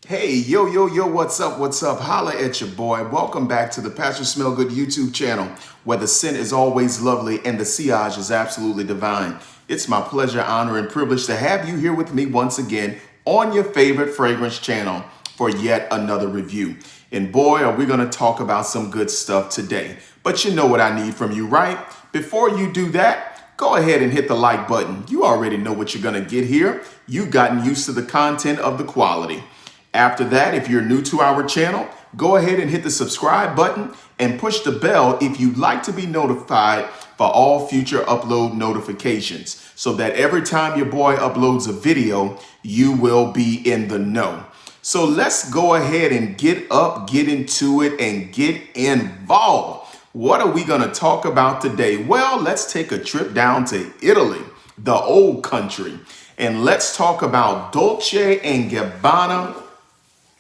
Hey, yo, what's up? What's up? Holla at your boy. Welcome back to the Pastor Smell Good YouTube channel, where the scent is always lovely and the sillage is absolutely divine. It's my pleasure, honor, and privilege to have you here with me once again on your favorite fragrance channel for yet another review. And boy, are we going to talk about some good stuff today. But you know what I need from you, right? Before you do that, go ahead and hit the like button. You already know what you're going to get here. You've gotten used to the content of the quality. After that, if you're new to our channel, go ahead and hit the subscribe button and push the bell if you'd like to be notified for all future upload notifications, so that every time your boy uploads a video, you will be in the know. So let's go ahead and get up, get into it, and get involved. What are we going to talk about today? Well, let's take a trip down to Italy, the old country, and let's talk about Dolce and Gabbana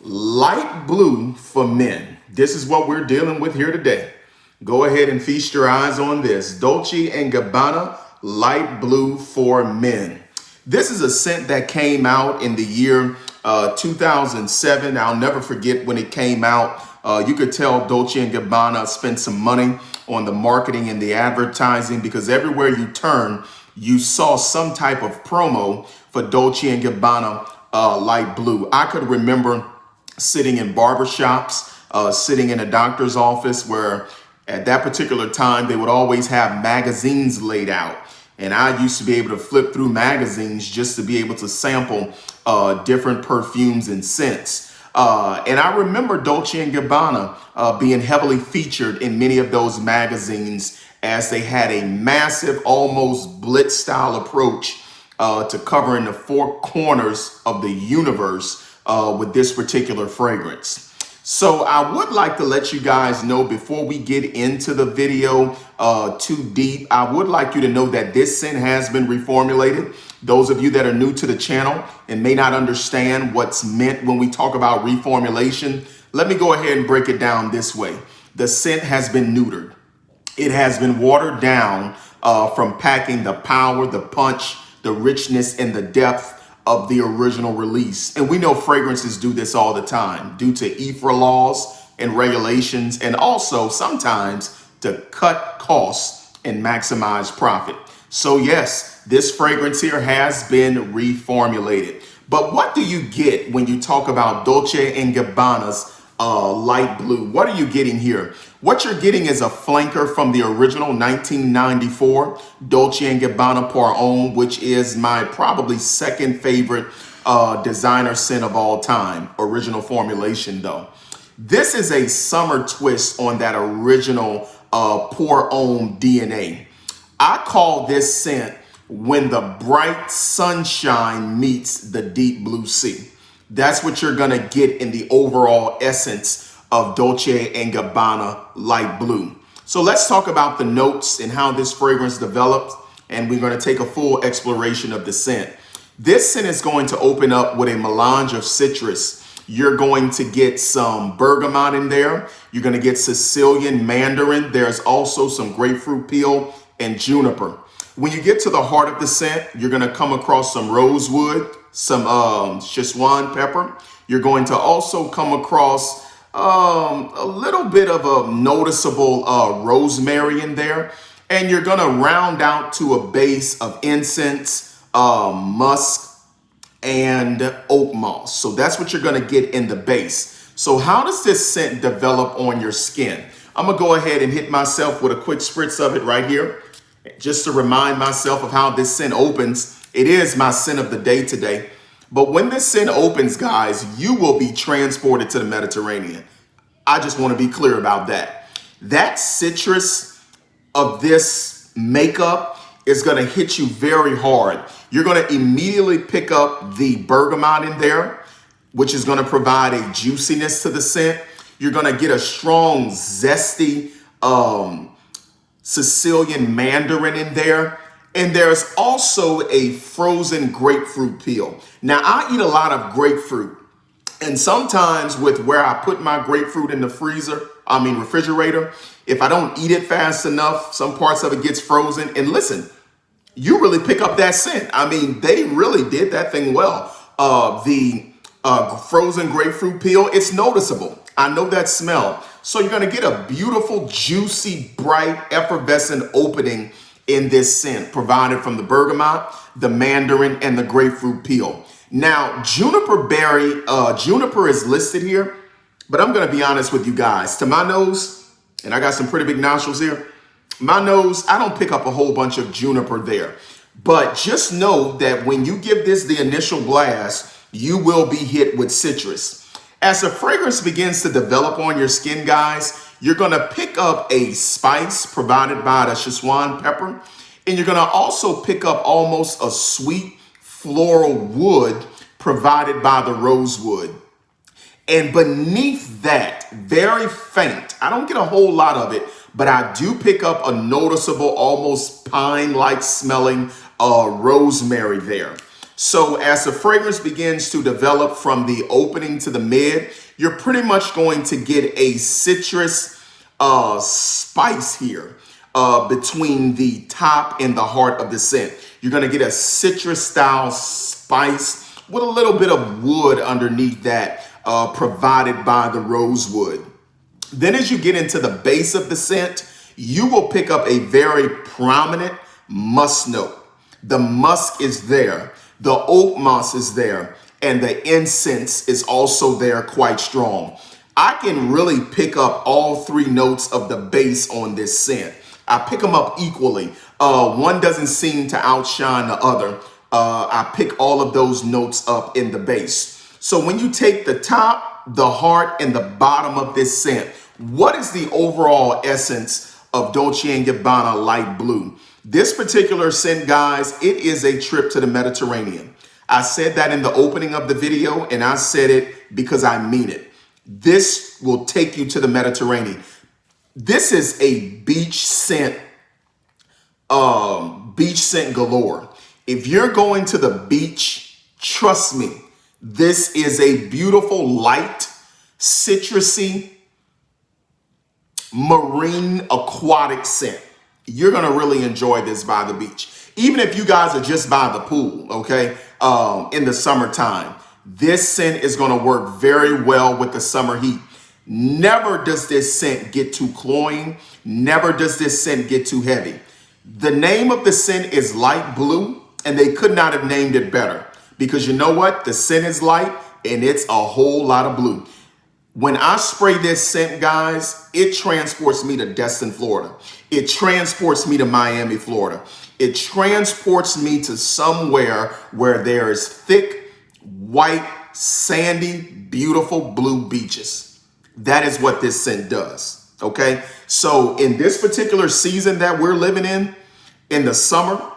light blue for men. This is what we're dealing with here today. Go ahead and feast your eyes on this. Dolce and Gabbana light blue for men. This is a scent that came out in the year 2007. I'll never forget when it came out. You could tell Dolce and Gabbana spent some money on the marketing and the advertising, because everywhere you turn, you saw some type of promo for Dolce and Gabbana light blue. I could remember sitting in barbershops, sitting in a doctor's office, where at that particular time, they would always have magazines laid out. And I used to be able to flip through magazines just to be able to sample different perfumes and scents. And I remember Dolce and Gabbana being heavily featured in many of those magazines, as they had a massive, almost blitz style approach to covering the four corners of the universe with this particular fragrance. So I would like to let you guys know, before we get into the video too deep, I would like you to know that this scent has been reformulated. Those of you that are new to the channel and may not understand what's meant when we talk about reformulation, let me go ahead and break it down this way. The scent has been neutered. It has been watered down from packing the power, the punch, the richness, and the depth of the original release. And we know fragrances do this all the time due to EFRA laws and regulations, and also sometimes to cut costs and maximize profit. So yes, this fragrance here has been reformulated. But what do you get when you talk about Dolce and Gabbana's light blue? What are you getting here? What you're getting is a flanker from the original 1994 Dolce & Gabbana Pour Homme, which is my probably second favorite designer scent of all time. Original formulation though. This is a summer twist on that original Pour Homme DNA. I call this scent when the bright sunshine meets the deep blue sea. That's what you're gonna get in the overall essence of Dolce and Gabbana light blue. So let's talk about the notes and how this fragrance developed, and we're gonna take a full exploration of the scent. This scent is going to open up with a melange of citrus. You're going to get some bergamot in there. You're gonna get Sicilian mandarin. There's also some grapefruit peel and juniper. When you get to the heart of the scent, you're gonna come across some rosewood, some Szechuan pepper. You're going to also come across a little bit of a noticeable rosemary in there. And you're gonna round out to a base of incense, musk, and oak moss. So that's what you're gonna get in the base. So how does this scent develop on your skin? I'm gonna go ahead and hit myself with a quick spritz of it right here, just to remind myself of how this scent opens. It is my scent of the day today. But when this scent opens, guys, you will be transported to the Mediterranean. I just want to be clear about that. That citrus of this makeup is going to hit you very hard. You're going to immediately pick up the bergamot in there, which is going to provide a juiciness to the scent. You're going to get a strong, zesty Sicilian mandarin in there. And there's also a frozen grapefruit peel. Now, I eat a lot of grapefruit. And sometimes with where I put my grapefruit in the refrigerator, if I don't eat it fast enough, some parts of it gets frozen. And listen, you really pick up that scent. I mean, they really did that thing well. The frozen grapefruit peel. It's noticeable. I know that smell. So you're going to get a beautiful, juicy, bright, effervescent opening in this scent provided from the bergamot, the mandarin, and the grapefruit peel. Now, juniper berry, juniper is listed here, but I'm going to be honest with you guys. To my nose, and I got some pretty big nostrils here, my nose, I don't pick up a whole bunch of juniper there. But just know that when you give this the initial blast, you will be hit with citrus. As the fragrance begins to develop on your skin, guys, you're going to pick up a spice provided by the Szechuan pepper, and you're going to also pick up almost a sweet floral wood provided by the rosewood. And beneath that, very faint, I don't get a whole lot of it, but I do pick up a noticeable, almost pine-like smelling rosemary there. So as the fragrance begins to develop from the opening to the mid, you're pretty much going to get a citrus spice here between the top and the heart of the scent. You're going to get a citrus style spice with a little bit of wood underneath that provided by the rosewood. Then as you get into the base of the scent, you will pick up a very prominent musk note. The musk is there. The oak moss is there, and the incense is also there quite strong. I can really pick up all three notes of the base on this scent. I pick them up equally. One doesn't seem to outshine the other. I pick all of those notes up in the base. So when you take the top, the heart, and the bottom of this scent, what is the overall essence of Dolce & Gabbana Light Blue? This particular scent, guys, it is a trip to the Mediterranean. I said that in the opening of the video, and I said it because I mean it. This will take you to the Mediterranean. This is a beach scent galore. If you're going to the beach, trust me, this is a beautiful, light, citrusy, marine, aquatic scent. You're going to really enjoy this by the beach. Even if you guys are just by the pool, okay, in the summertime, this scent is going to work very well with the summer heat. Never does this scent get too cloying. Never does this scent get too heavy. The name of the scent is Light Blue, and they could not have named it better because you know what? The scent is light and it's a whole lot of blue. When I spray this scent, guys, it transports me to Destin, Florida. It transports me to Miami, Florida. It transports me to somewhere where there is thick, white, sandy, beautiful blue beaches. That is what this scent does, okay? So in this particular season that we're living in the summer,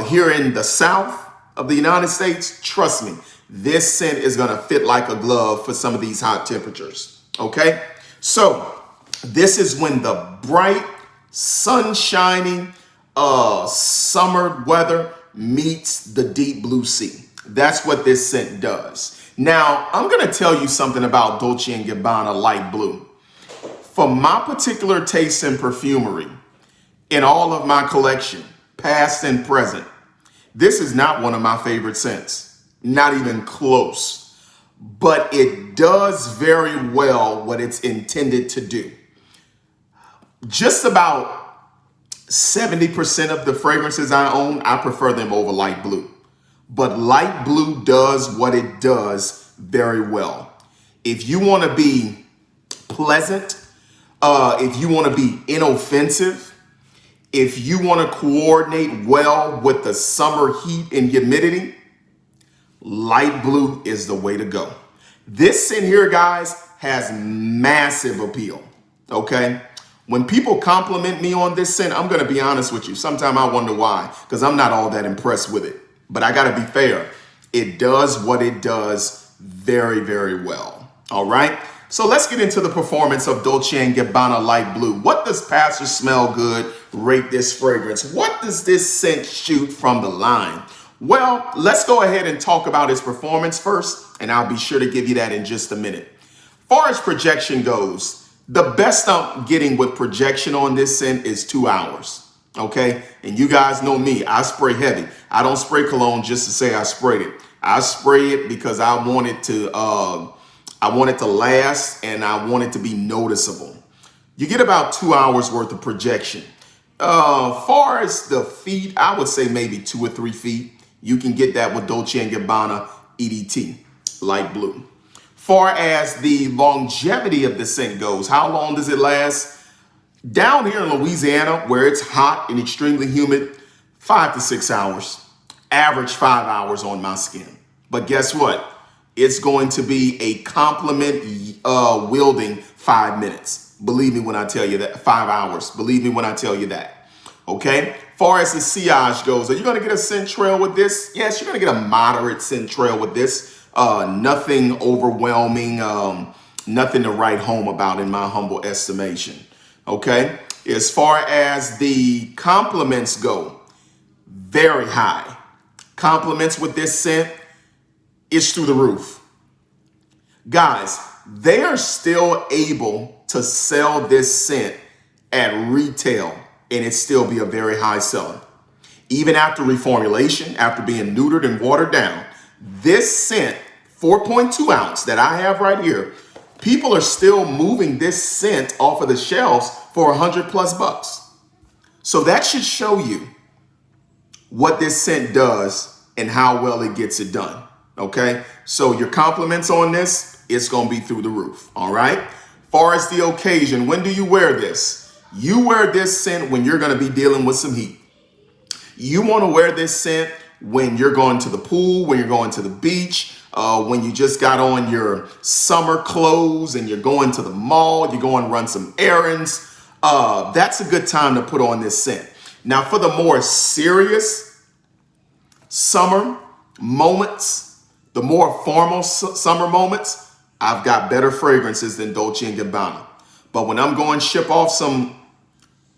here in the South of the United States, trust me, this scent is going to fit like a glove for some of these hot temperatures, okay? So this is when the bright, sunshiny summer weather meets the deep blue sea. That's what this scent does. Now, I'm going to tell you something about Dolce & Gabbana Light Blue. For my particular taste in perfumery, in all of my collection, past and present, this is not one of my favorite scents. Not even close. But it does very well what it's intended to do. Just about 70% of the fragrances I own, I prefer them over Light Blue. But Light Blue does what it does very well. If you want to be pleasant, if you want to be inoffensive, if you want to coordinate well with the summer heat and humidity, Light Blue is the way to go. This scent here, guys, has massive appeal, okay? When people compliment me on this scent, I'm going to be honest with you. Sometimes I wonder why, because I'm not all that impressed with it. But I got to be fair. It does what it does very, very well, all right? So let's get into the performance of Dolce & Gabbana Light Blue. What does Pastor Smell Good rate this fragrance? What does this scent shoot from the line? Well, let's go ahead and talk about its performance first, and I'll be sure to give you that in just a minute. Far as projection goes, the best I'm getting with projection on this scent is 2 hours, okay? And you guys know me, I spray heavy. I don't spray cologne just to say I sprayed it. I spray it because I want it to last and I want it to be noticeable. You get about 2 hours worth of projection. Far as the feet, I would say maybe 2 or 3 feet. You can get that with Dolce & Gabbana EDT, light blue. Far as the longevity of the scent goes, how long does it last? Down here in Louisiana, where it's hot and extremely humid, 5 to 6 hours. Average 5 hours on my skin. But guess what? It's going to be a compliment wielding 5 minutes. Believe me when I tell you that. 5 hours. Believe me when I tell you that. Okay? Far as the sillage goes, are you going to get a scent trail with this? Yes, you're going to get a moderate scent trail with this. Nothing overwhelming. Nothing to write home about in my humble estimation. Okay? As far as the compliments go, very high. Compliments with this scent is through the roof. Guys, they are still able to sell this scent at retail and it still be a very high seller. Even after reformulation, after being neutered and watered down, this scent, 4.2 ounce that I have right here, people are still moving this scent off of the shelves for $100+ So that should show you what this scent does and how well it gets it done. Okay, so your compliments on this, it's going to be through the roof. All right. Far as the occasion, when do you wear this? You wear this scent when you're going to be dealing with some heat. You want to wear this scent when you're going to the pool, when you're going to the beach, when you just got on your summer clothes and you're going to the mall, you're going to run some errands. That's a good time to put on this scent. Now, for the more serious summer moments, the more formal summer moments, I've got better fragrances than Dolce & Gabbana. But when I'm going to ship off some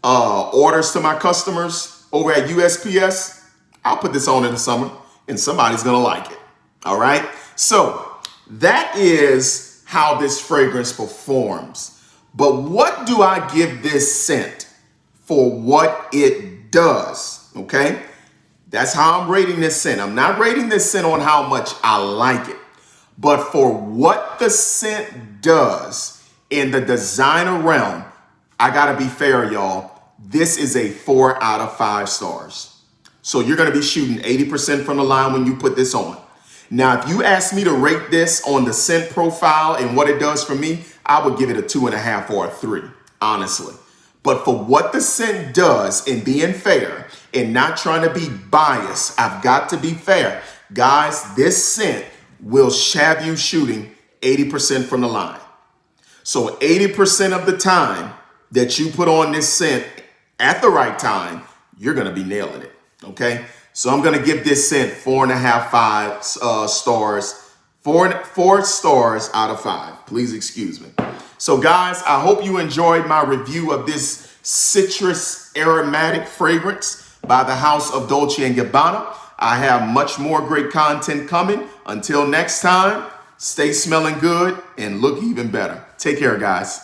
orders to my customers over at USPS, I'll put this on in the summer and somebody's going to like it. All right. So that is how this fragrance performs. But what do I give this scent for what it does? Okay. That's how I'm rating this scent. I'm not rating this scent on how much I like it, but for what the scent does in the designer realm, I got to be fair, y'all. This is a 4 out of 5 stars. So you're going to be shooting 80% from the line when you put this on. Now, if you ask me to rate this on the scent profile and what it does for me, I would give it a 2.5 or a 3, honestly. But for what the scent does and being fair and not trying to be biased, I've got to be fair. Guys, this scent will have you shooting 80% from the line. So 80% of the time that you put on this scent at the right time, you're going to be nailing it. Okay. So I'm going to give this scent 4.5, 5 stars, 4 stars out of 5. Please excuse me. So guys, I hope you enjoyed my review of this citrus aromatic fragrance by the house of Dolce & Gabbana. I have much more great content coming. Until next time, stay smelling good and look even better. Take care, guys.